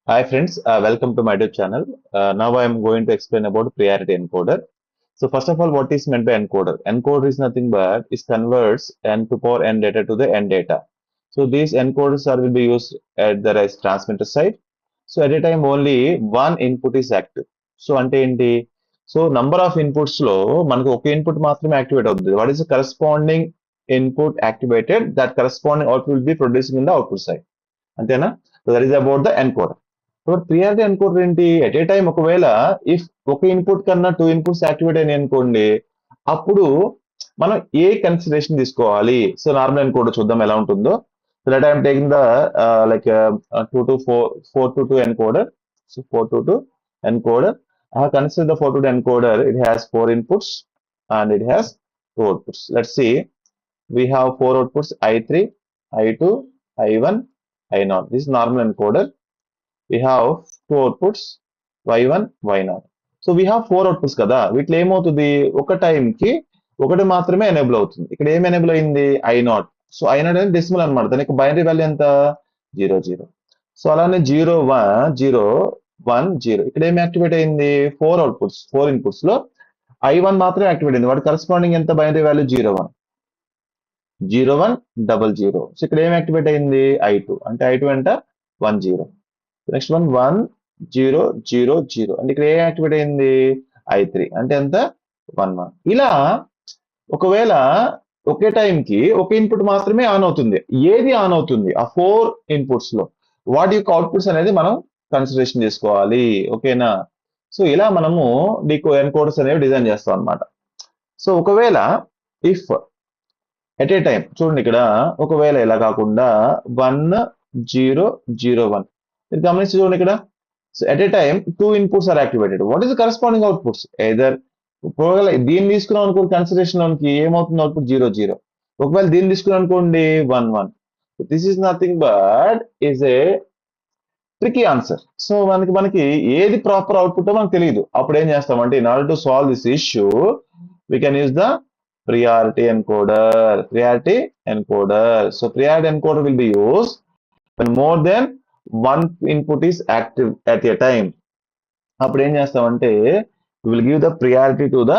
Hi friends, welcome to my YouTube channel. Now I am going to explain about priority encoder. So first of all, what is meant by encoder? Encoder is nothing but it converts n to power n data to the n data. So these encoders will be used at the transmitter side. So at a time only one input is active. So అంటే ఏంటి? So number of inputs లో మనకు ఒక input మాత్రమే activate అవుతుంది. What is the corresponding input activated? That corresponding output will be producing in the output side. అంతేనా? So that is about the encoder. So priority encoder ఏంటి at a time ఒకవేళ if ఒక input కన్నా two inputs activate అయినాయి అనుకోండి అప్పుడు మనం ఏ consideration తీసుకోవాలి సో నార్మల్ ఎన్కోడర్ చూద్దాం ఎలా ఉంటుందో so that I'm taking the like 4 to 2 encoder so 4 to 2 encoder I have considered the 4 to 2 encoder. It has four inputs and it has two outputs. Let's see. We have four outputs I3, I2, I1, I0. This is normal encoder. We have two outputs y1 y0 so we have four outputs కదా వీటిలో ఏమవుతుంది ఒక time కి ఒకటి మాత్రమే enable అవుతుంది ఇక్కడ ఏం ఎనేబుల్ అయింది I0 సో I0 అనేది డెసిమల్ అనమాట దానికి బైనరీ వాల్యూ ఎంత 0 0 సో అలానే 0 1 0 1 0 ఇక్కడ ఏం యాక్టివేట్ అయింది ఫోర్ ఇన్పుట్స్ లో I1 మాత్రమే యాక్టివేట్ అయింది వాటి కరస్పాండింగ్ ఎంత బైనరీ వాల్యూ 0 1 సో ఇక్కడ ఏం యాక్టివేట్ అయింది I2 అంటే I2 ఎంత 1 0 నెక్స్ట్ వన్ 1 0 0 0 అంటే ఇక్కడ ఏ యాక్టివేట్ అయింది I3 అంటే ఎంత 1 1 ఇలా ఒకవేళ ఒకే టైంకి ఒక ఇన్పుట్ మాత్రమే ఆన్ అవుతుంది ఏది ఆన్ అవుతుంది ఆ ఫోర్ ఇన్పుట్స్ లో వాటి యొక్క అవుట్పుట్స్ అనేది మనం కన్సిడరేషన్ చేసుకోవాలి ఓకేనా సో ఇలా మనము ఎన్కోడర్స్ అనేవి డిజైన్ చేస్తాం అనమాట సో ఒకవేళ ఇఫ్ ఎట్ ఏ టైం చూడండి ఇక్కడ ఒకవేళ ఇలా కాకుండా 1 0 0 1 మీరు గమనించి చూడండి ఇక్కడ so at a time two inputs are activated what is the corresponding outputs either ఒకవేళ దీన్ని తీసుకున్నాం అనుకోండి కన్సిడరేషన్ లోనికి ఏమవుతుంది అవుట్పుట్ 0 0 ఒకవేళ దీన్ని తీసుకున్నాం అనుకోండి 1 1 this is nothing but is a tricky answer so మనకి ఏది ప్రాపర్ అవుట్పుట్ మనకు తెలియదు అప్పుడు ఏం చేస్తామంటే in order to solve this issue we can use the priority encoder so priority encoder will be used when more than one input is active at a time అప్పుడు ఏం చేస్తామంటే will give the priority to the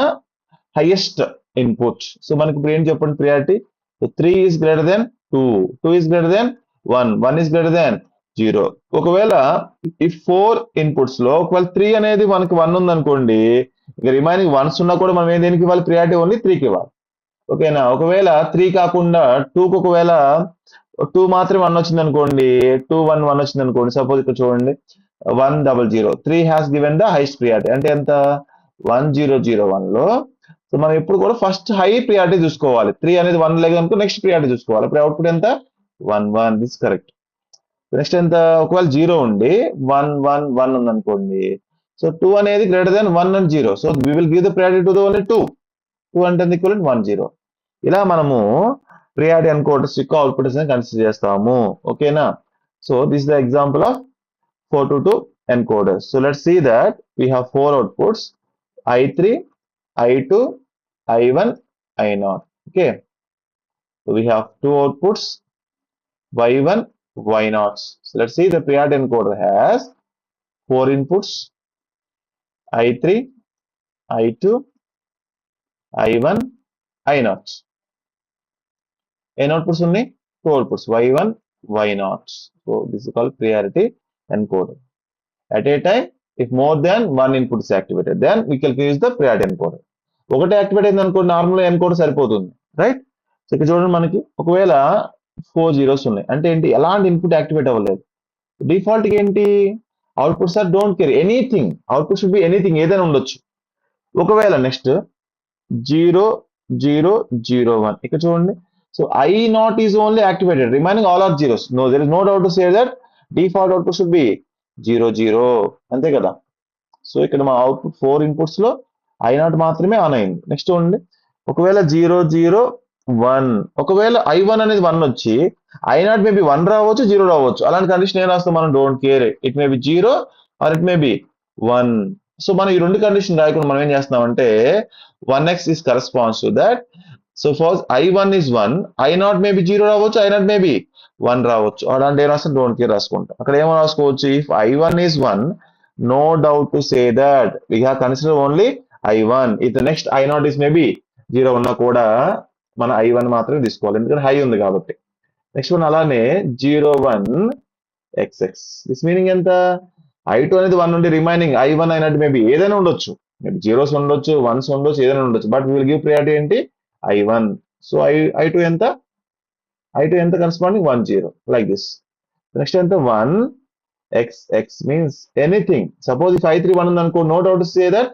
highest input so మనకి ఇప్పుడు ఏం చెప్పండి priority so 3 is greater than 2 is greater than 1 is greater than 0 ఒకవేళ ఈ four inputs లో ఒకవేళ 3 అనేది మనకి 1 ఉందనుకోండి ఇక రిమైనింగ్ వన్స్ ఉన్నా కూడా మనం ఏం దేనికి ఇవ్వాలి ప్రియారిటీ ఓన్లీ 3కి ఇవ్వాలి ఓకేనా ఒకవేళ 3 కాకుండా 2కి ఒకవేళ 2 మాత్రమే 1 వచ్చింది అనుకోండి 2 1 1 వచ్చింది అనుకోండి సపోజ్ ఇక్కడ చూడండి 1 0 0 3 has given the highest priority అంటే ఎంత 1001 లో సో మనం ఎప్పుడు కూడా ఫస్ట్ హై ప్రియారిటీ చూసుకోవాలి 3 అనేది 1 లేదు అనుకో నెక్స్ట్ ప్రియారిటీ చూసుకోవాలి అప్పుడు అవుట్పుట్ ఎంత 1 1 దిస్ కరెక్ట్ నెక్స్ట్ ఎంత ఒకవేళ 0 ఉండి 1 1 1 ఉంది అనుకోండి సో 2 అనేది greater than 1 and 0 so we will give the priority to the only 2 అంటే ఈక్వల్ 1 0 ఇలా మనము ప్రియారిటీ ఎన్కోడర్స్ యొక్క అవుట్పుట్స్ కన్సిడర్ చేస్తాము ఓకేనా so this the example of 4 to 2 encoders so let's see that we have four outputs I3 I2 I1 I0 okay so we have two outputs Y1 Y0 so let's see the priority encoder has four inputs I3 I2 I1 I0 ఎన్ని outputs ఉన్నాయి two outputs Y1 Y0 so this is called priority encoder at a time if more than one input is activated then we can use the priority encoder ఒకటే activate అయింది అనుకో normal encoder సరిపోతుంది right so ఇక్కడ చూడండి మనకి ఒకవేళ 4 zeros ఉన్నాయి అంటే ఏంటి ఎలాంటి ఇన్పుట్ యాక్టివేట్ అవ్వలేదు డిఫాల్ట్ ఏంటి outputs are don't care anything output should be anything ఏదైనా ఉండొచ్చు ఒకవేళ నెక్స్ట్ 0 0 0 1 ఇక్కడ చూడండి so I0 is only activated remaining all are zeros no there is no doubt to say that default output should be 0 0 అంతే కదా so ఇక్కడ మా output four inputs లో I0 మాత్రమే ఆన్ అయింది నెక్స్ట్ చూడండి ఒకవేళ 0 0 1 ఒకవేళ I1 అనేది 1 వచ్చి I0 మేబీ 1 రావచ్చు 0 రావచ్చు అలాంటి కండిషన్ ఏం రాస్తాం మనం don't care it may be 0 or it may be 1 so మనం ఈ రెండు కండిషన్ రాయకుండా మనం ఏం చేస్తున్నామంటే 1x is corresponds to that so for I1 is 1 I0 may be 0 రావచ్చు I0 may be 1 రావచ్చు. అలాంటి ఏం రాస్తాం డోంట్ కేర్ రాసుకుంటాం. అక్కడ ఏమో రాసుకోవచ్చు if I1 is 1 no doubt to say that we have considered only I1 if the next I0 is maybe 0 ఉన్నా కూడా మన I1 మాత్రమే తీసుకోవాలి ఎందుకంటే హై ఉంది కాబట్టి. నెక్స్ట్ వన్ అలానే 01 XX దిస్ మీనింగ్ ఎంత I2 అనేది 1 నుండి రిమైనింగ్ I1 అయినట్టు మేబీ ఏదైనా ఉండొచ్చు మేబీ జీరోస్ ఉండొచ్చు వన్స్ ఉండొచ్చు ఏదైనా ఉండొచ్చు బట్ విల్ గివ్ ప్రియారిటీ ఏంటి I1 సో I2 ఎంత I2 ఎంత కరెస్పాండింగ్ 10 like this. Next ఎంత 1 XX means anything. Suppose if I3 1 ఉందనుకో no doubt to say that.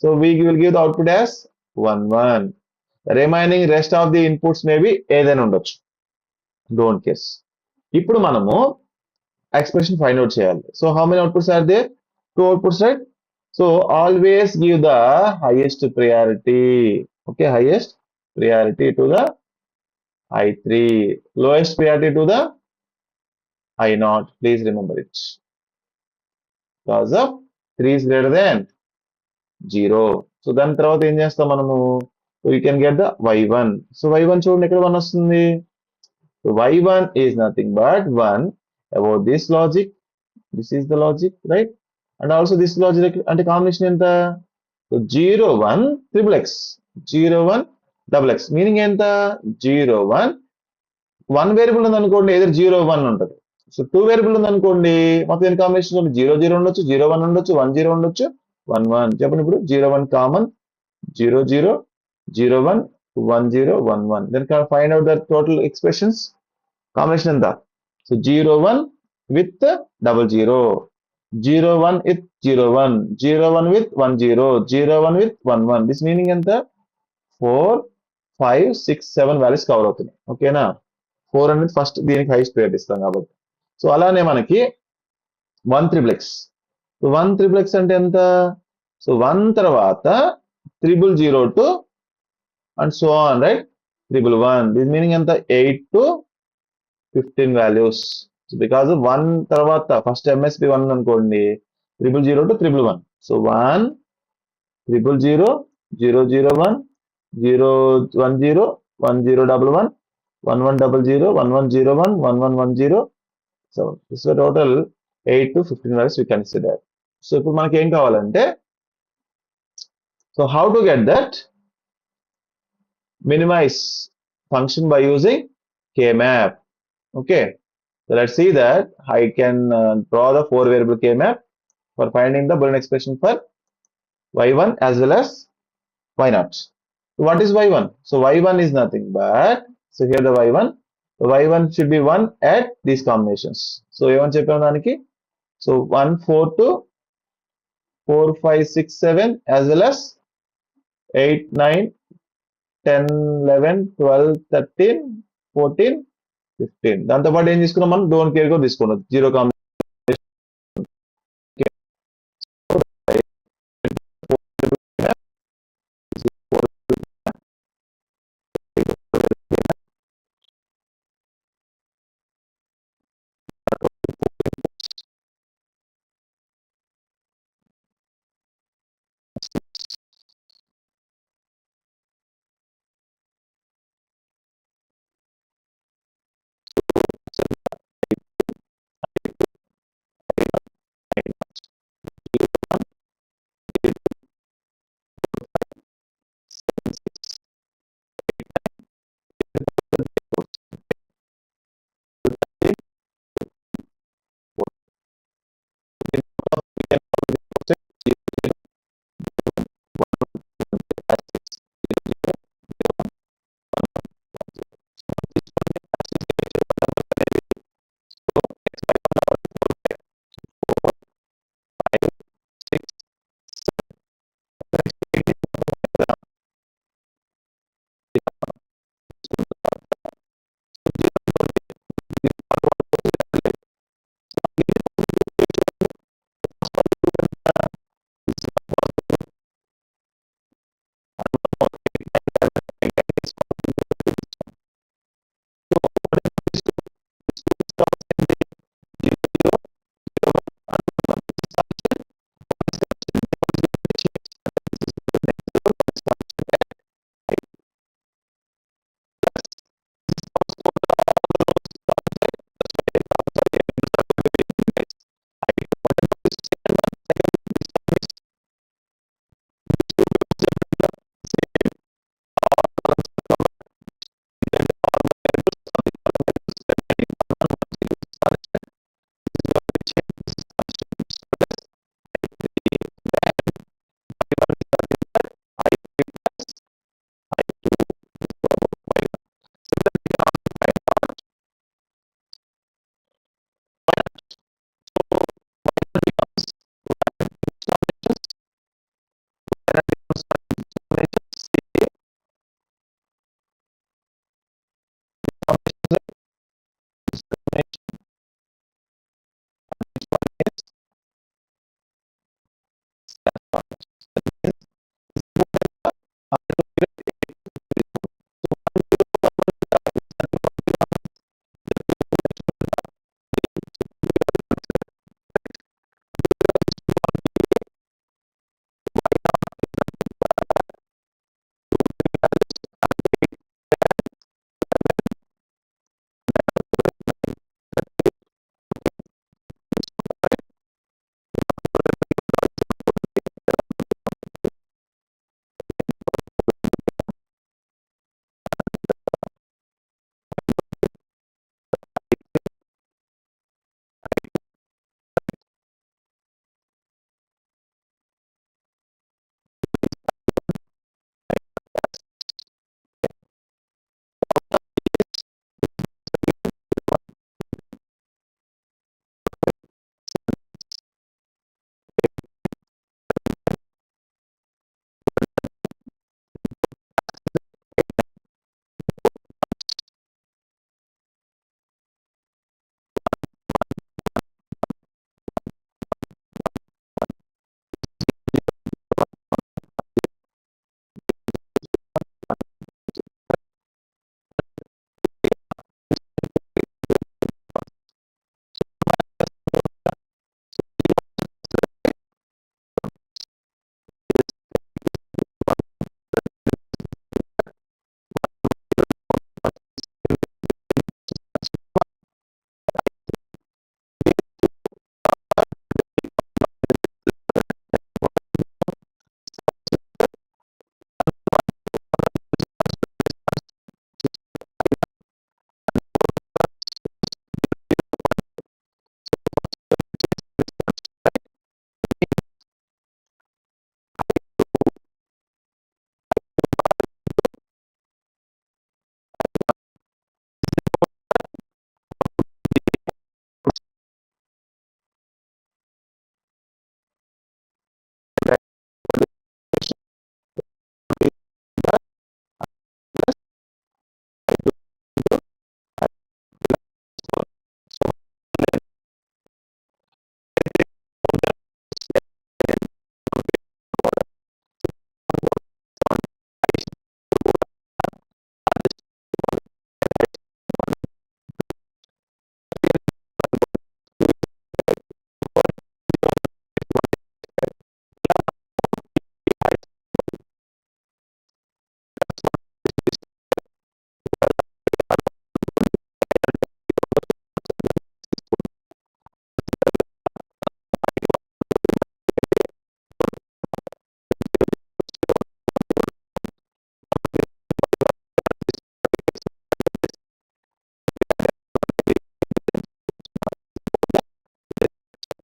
So we will give the output as 1 1. The remaining rest of the inputs may be ఏదైనా ఉండొచ్చు. Don't guess. ఇప్పుడు మనము expression find out చేయాలి. So how many outputs are there? 2 outputs, right? So always give the highest priority. Okay, highest priority to the I3. Lowest priority to the I0. Please remember it. Because of 3 is greater than 0. So దాని తర్వాత ఏం చేస్తాం మనము so you can get the y1. So y1 చూడండి ఎక్కడ 1 వస్తుంది. So y1 is nothing but 1 about this logic. This is the logic, right? And also this logic అంటే combination ఎంత so 0 1 triple x 0 1 double x meaning ఎంత 0 1 1 variable ఉంది అనుకోండి ఏదో 0 1 ఉంటుంది. సో 2 వేరియబుల్ ఉంది అనుకోండి మొత్తం ఎన్ని కాంబినేషన్ 0 0 ఉండొచ్చు 0 1 ఉండొచ్చు 1 0 ఉండొచ్చు 1 1 చెప్పండి ఇప్పుడు 0 1 common 0 0 0 1 1 0 1 1 then can find out the total expressions combination ఎంత so 0 1 with double 0 0 1 with 0 1 0 1 with 1 0 0 1 with 1 1 this meaning ఎంత 4 5 6 7 వాల్యూస్ కవర్ అవుతున్నాయి ఓకేనా 4 అనేది ఫస్ట్ దీనికి హైయెస్ట్ ప్రియారిటీ ఇస్తాం కాబట్టి సో అలానే మనకి 1 triple x so 1 triple x అంటే ఎంత సో 1 తర్వాత 000 and so on right 111 this meaning ఎంత 8 to 15 values so because of 1 తర్వాత ఫస్ట్ MSB 1 అనుకోండి 000 to 111 so 1 000 001 010 1011 1100 1101 1110 so this is a total 8 to 15 values we consider so ఇప్పుడు మనకి ఏం కావాలంటే so how to get that minimize function by using K-map okay so let's see that I can draw the 4 variable K-map for finding the Boolean expression for y1 as well as y0 so what is y1 so y1 is nothing but so here the y1 so y1 should be 1 at these combinations so ఏమని చెప్పాము దానికి so 1 4 to 4 5 6 7 as well as 8 9 10 11 12 13 14 15 దాంతో పాటు ఏం తీసుకున్నాం మనం don't care కూడా తీసుకున్నాం 0